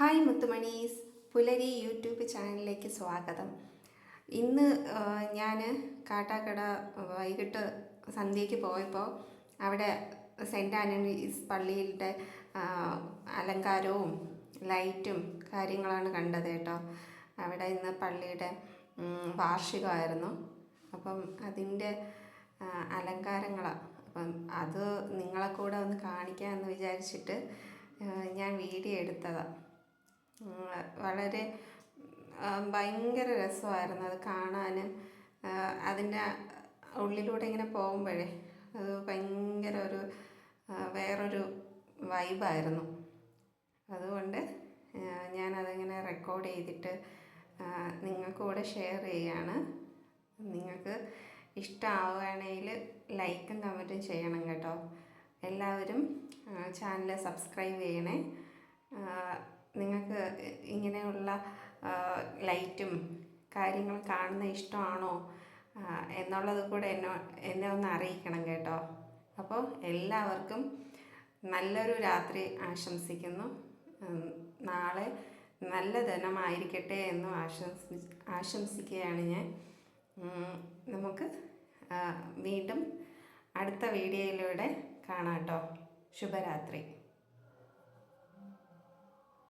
Hi മുത്തുമണീസ്, പുലരി YouTube ചാനലിലേക്ക് സ്വാഗതം. ഇന്ന് ഞാൻ കാട്ടാക്കട വൈകിട്ട് സന്ധ്യയ്ക്ക് പോയപ്പോൾ അവിടെ സെൻറ്റ് ആൻ്റണീസ് പള്ളിയിലെ അലങ്കാരവും ലൈറ്റും കാര്യങ്ങളാണ് കണ്ടത് കേട്ടോ. അവിടെ ഇന്ന് പള്ളിയുടെ വാർഷികമായിരുന്നു. അപ്പം അതിൻ്റെ അലങ്കാരങ്ങളാണ്. അപ്പം അത് നിങ്ങളെ കൂടെ ഒന്ന് കാണിക്കാമെന്ന് വിചാരിച്ചിട്ട് ഞാൻ വീഡിയോ എടുത്തതാണ്. വളരെ ഭയങ്കര രസമായിരുന്നു അത് കാണാൻ. അതിൻ്റെ ഉള്ളിലൂടെ ഇങ്ങനെ പോകുമ്പോഴേ അത് ഭയങ്കര ഒരു വേറൊരു വൈബായിരുന്നു. അതുകൊണ്ട് ഞാനതിങ്ങനെ റെക്കോർഡ് ചെയ്തിട്ട് നിങ്ങൾക്ക് കൂടെ ഷെയർ ചെയ്യുകയാണ്. നിങ്ങൾക്ക് ഇഷ്ടമാവുകയാണെങ്കിൽ ലൈക്കും കമൻറ്റും ചെയ്യണം കേട്ടോ. എല്ലാവരും ചാനൽ സബ്സ്ക്രൈബ് ചെയ്യണേ. നിങ്ങൾക്ക് ഇങ്ങനെയുള്ള ലൈറ്റും കാര്യങ്ങളും കാണുന്ന ഇഷ്ടമാണോ എന്നുള്ളത് കൂടെ എന്നെ ഒന്ന് അറിയിക്കണം കേട്ടോ. അപ്പോൾ എല്ലാവർക്കും നല്ലൊരു രാത്രി ആശംസിക്കുന്നു. നാളെ നല്ല ദിനമായിരിക്കട്ടെ എന്നും ആശംസിക്കുകയാണ് ഞാൻ. നമുക്ക് വീണ്ടും അടുത്ത വീഡിയോയിലൂടെ കാണാം കേട്ടോ. ശുഭരാത്രി.